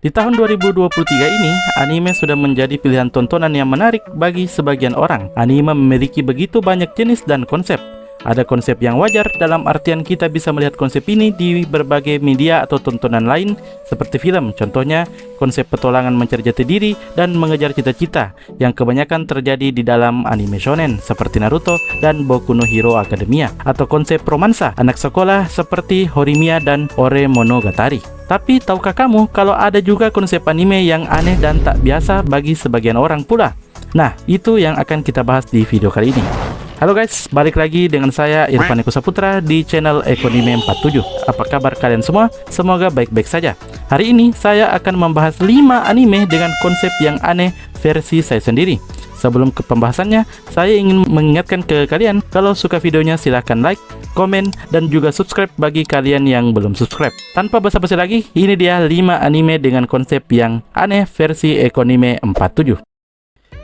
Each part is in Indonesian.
Di tahun 2023 ini, anime sudah menjadi pilihan tontonan yang menarik bagi sebagian orang. Anime memiliki begitu banyak jenis dan konsep. Ada konsep yang wajar, dalam artian kita bisa melihat konsep ini di berbagai media atau tontonan lain seperti film. Contohnya, konsep petualangan mencari jati diri dan mengejar cita-cita yang kebanyakan terjadi di dalam anime shonen seperti Naruto dan Boku no Hero Academia, atau konsep romansa anak sekolah seperti Horimiya dan Ore Monogatari. Tapi tahukah kamu kalau ada juga konsep anime yang aneh dan tak biasa bagi sebagian orang pula? Nah, itu yang akan kita bahas di video kali ini. Halo guys, balik lagi dengan saya Irfan Eko Saputra di channel Ekonime 47. Apa kabar kalian semua? Semoga baik-baik saja. Hari ini saya akan membahas 5 anime dengan konsep yang aneh versi saya sendiri. Sebelum ke pembahasannya, saya ingin mengingatkan ke kalian kalau suka videonya silahkan like, komen, dan juga subscribe bagi kalian yang belum subscribe. Tanpa basa-basi lagi, ini dia 5 anime dengan konsep yang aneh versi Ekonime 47.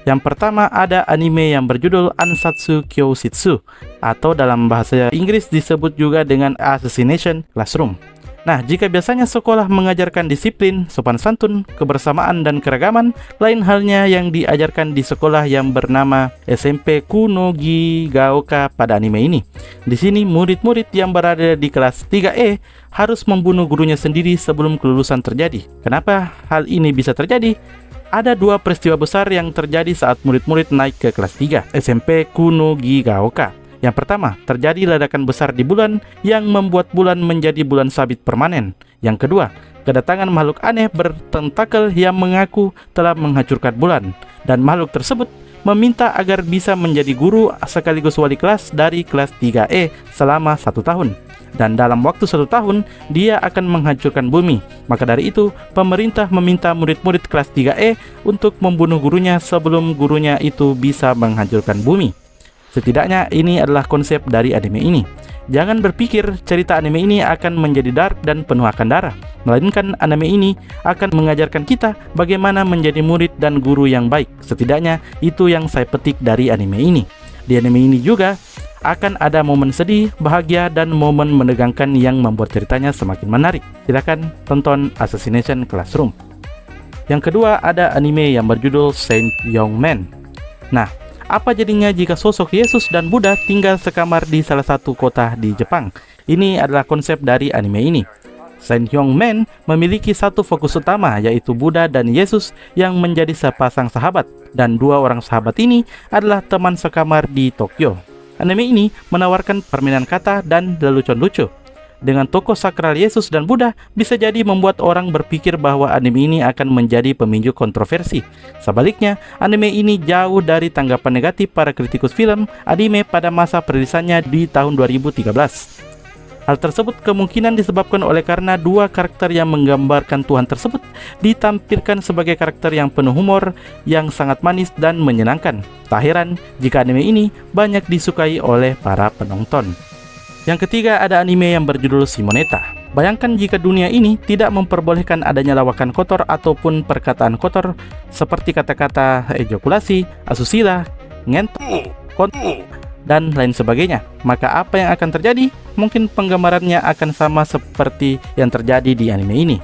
Yang pertama ada anime yang berjudul Ansatsu Kyoshitsu, atau dalam bahasa Inggris disebut juga dengan Assassination Classroom. Nah, jika biasanya sekolah mengajarkan disiplin, sopan santun, kebersamaan, dan keragaman, lain halnya yang diajarkan di sekolah yang bernama SMP Kunogi Gaoka pada anime ini. Di sini, murid-murid yang berada di kelas 3E harus membunuh gurunya sendiri sebelum kelulusan terjadi. Kenapa hal ini bisa terjadi? Ada 2 peristiwa besar yang terjadi saat murid-murid naik ke kelas 3 SMP Kunogi Gaoka. Yang pertama, terjadi ledakan besar di bulan yang membuat bulan menjadi bulan sabit permanen. Yang kedua, kedatangan makhluk aneh bertentakel yang mengaku telah menghancurkan bulan. Dan makhluk tersebut meminta agar bisa menjadi guru sekaligus wali kelas dari kelas 3E selama 1 tahun. Dan dalam waktu 1 tahun, dia akan menghancurkan bumi. Maka dari itu, pemerintah meminta murid-murid kelas 3E untuk membunuh gurunya sebelum gurunya itu bisa menghancurkan bumi. Setidaknya ini adalah konsep dari anime ini. Jangan berpikir cerita anime ini akan menjadi dark dan penuh akan darah, melainkan anime ini akan mengajarkan kita bagaimana menjadi murid dan guru yang baik. Setidaknya itu yang saya petik dari anime ini. Di anime ini juga akan ada momen sedih, bahagia, dan momen menegangkan yang membuat ceritanya semakin menarik. Silakan tonton Assassination Classroom. Yang kedua ada anime yang berjudul Saint Young Man. Nah, apa jadinya jika sosok Yesus dan Buddha tinggal sekamar di salah satu kota di Jepang? Ini adalah konsep dari anime ini. Saint Young Man memiliki satu fokus utama, yaitu Buddha dan Yesus yang menjadi sepasang sahabat. Dan 2 orang sahabat ini adalah teman sekamar di Tokyo. Anime ini menawarkan permainan kata dan lelucon lucu. Dengan tokoh sakral Yesus dan Buddha, bisa jadi membuat orang berpikir bahwa anime ini akan menjadi pemicu kontroversi. Sebaliknya, anime ini jauh dari tanggapan negatif para kritikus film anime pada masa perilisannya di tahun 2013. Hal tersebut kemungkinan disebabkan oleh karena 2 karakter yang menggambarkan Tuhan tersebut ditampilkan sebagai karakter yang penuh humor, yang sangat manis dan menyenangkan. Tak heran jika anime ini banyak disukai oleh para penonton. Yang ketiga ada anime yang berjudul Simonetta. Bayangkan jika dunia ini tidak memperbolehkan adanya lawakan kotor ataupun perkataan kotor seperti kata-kata ejakulasi, asusila, ngentot, kontol, dan lain sebagainya. Maka apa yang akan terjadi? Mungkin penggambarannya akan sama seperti yang terjadi di anime ini.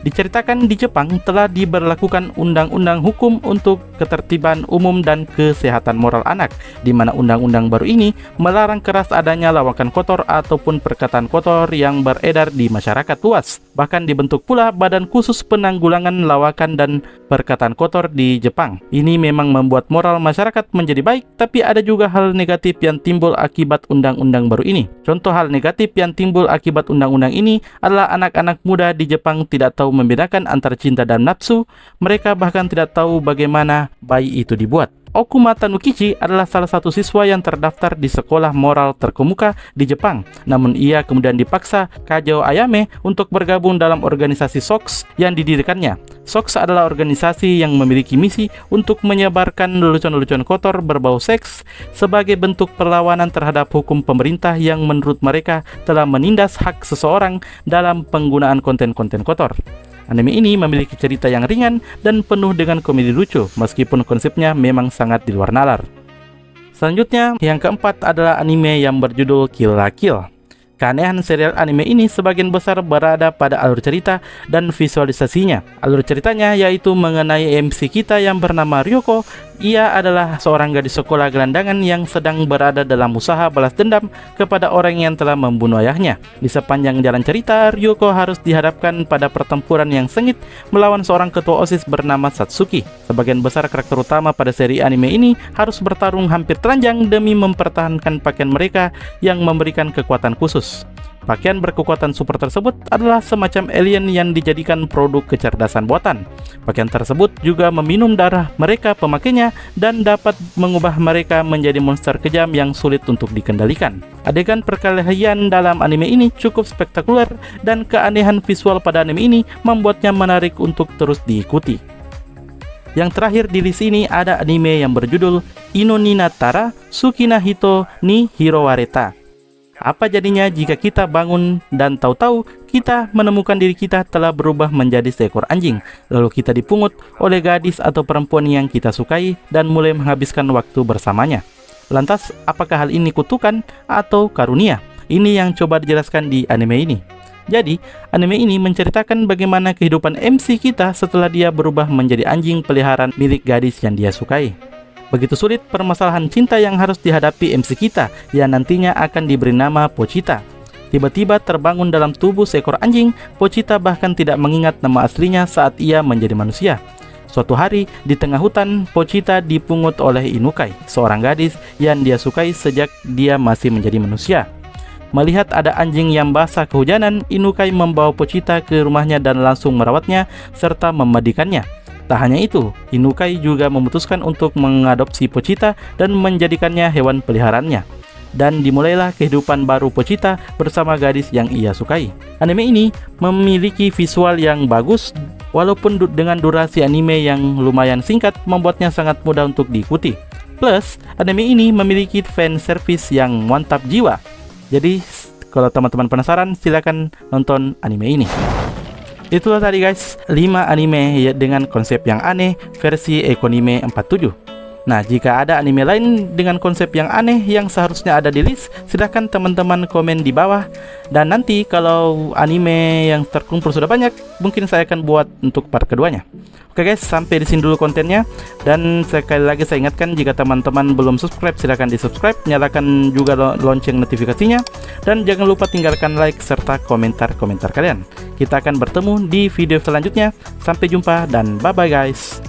Diceritakan di Jepang telah diberlakukan undang-undang hukum untuk ketertiban umum dan kesehatan moral anak, di mana undang-undang baru ini melarang keras adanya lawakan kotor ataupun perkataan kotor yang beredar di masyarakat luas. Bahkan dibentuk pula badan khusus penanggulangan lawakan dan perkataan kotor di Jepang. Ini memang membuat moral masyarakat menjadi baik, tapi ada juga hal negatif yang timbul akibat undang-undang baru ini. Contoh hal negatif yang timbul akibat undang-undang ini adalah anak-anak muda di Jepang tidak tahu membedakan antara cinta dan nafsu. Mereka bahkan tidak tahu bagaimana bayi itu dibuat. Okuma Tanukichi adalah salah satu siswa yang terdaftar di sekolah moral terkemuka di Jepang. Namun ia kemudian dipaksa Kajou Ayame untuk bergabung dalam organisasi SOX yang didirikannya. SOX adalah organisasi yang memiliki misi untuk menyebarkan lelucon-lelucon kotor berbau seks sebagai bentuk perlawanan terhadap hukum pemerintah yang menurut mereka telah menindas hak seseorang dalam penggunaan konten-konten kotor. Anime ini memiliki cerita yang ringan dan penuh dengan komedi lucu, meskipun konsepnya memang sangat di luar nalar. Selanjutnya, yang keempat adalah anime yang berjudul Kill la Kill. Keanehan serial anime ini sebagian besar berada pada alur cerita dan visualisasinya. Alur ceritanya yaitu mengenai MC kita yang bernama Ryoko. Ia adalah seorang gadis sekolah gelandangan yang sedang berada dalam usaha balas dendam kepada orang yang telah membunuh ayahnya. Di sepanjang jalan cerita, Ryoko harus dihadapkan pada pertempuran yang sengit melawan seorang ketua OSIS bernama Satsuki. Sebagian besar karakter utama pada seri anime ini harus bertarung hampir telanjang demi mempertahankan pakaian mereka yang memberikan kekuatan khusus. Pakaian berkekuatan super tersebut adalah semacam alien yang dijadikan produk kecerdasan buatan. Pakaian tersebut juga meminum darah mereka pemakainya dan dapat mengubah mereka menjadi monster kejam yang sulit untuk dikendalikan. Adegan perkelahian dalam anime ini cukup spektakuler dan keanehan visual pada anime ini membuatnya menarik untuk terus diikuti. Yang terakhir di list ini ada anime yang berjudul Ino ni Natara Tsukina Hito ni Hirowareta. Apa jadinya jika kita bangun dan tahu-tahu kita menemukan diri kita telah berubah menjadi seekor anjing, lalu kita dipungut oleh gadis atau perempuan yang kita sukai dan mulai menghabiskan waktu bersamanya. Lantas, apakah hal ini kutukan atau karunia? Ini yang coba dijelaskan di anime ini. Jadi, anime ini menceritakan bagaimana kehidupan MC kita setelah dia berubah menjadi anjing peliharaan milik gadis yang dia sukai. Begitu sulit permasalahan cinta yang harus dihadapi MC kita yang nantinya akan diberi nama Pochita. Tiba-tiba terbangun dalam tubuh seekor anjing, Pochita bahkan tidak mengingat nama aslinya saat ia menjadi manusia. Suatu hari, di tengah hutan, Pochita dipungut oleh Inukai, seorang gadis yang dia sukai sejak dia masih menjadi manusia. Melihat ada anjing yang basah kehujanan, Inukai membawa Pochita ke rumahnya dan langsung merawatnya serta memandikannya. Tak hanya itu, Inukai juga memutuskan untuk mengadopsi Pochita dan menjadikannya hewan peliharaannya. Dan dimulailah kehidupan baru Pochita bersama gadis yang ia sukai. Anime ini memiliki visual yang bagus, walaupun dengan durasi anime yang lumayan singkat membuatnya sangat mudah untuk diikuti. Plus, anime ini memiliki fan service yang mantap jiwa. Jadi, kalau teman-teman penasaran, silakan nonton anime ini. Itulah tadi guys, 5 anime dengan konsep yang aneh versi Ekonime 47. Nah, jika ada anime lain dengan konsep yang aneh yang seharusnya ada di list, silahkan teman-teman komen di bawah. Dan nanti kalau anime yang terkumpul sudah banyak, mungkin saya akan buat untuk part keduanya. Oke guys, sampai di sini dulu kontennya. Dan sekali lagi saya ingatkan, jika teman-teman belum subscribe, silahkan di subscribe, nyalakan juga lonceng notifikasinya. Dan jangan lupa tinggalkan like serta komentar-komentar kalian. Kita akan bertemu di video selanjutnya. Sampai jumpa dan bye-bye guys.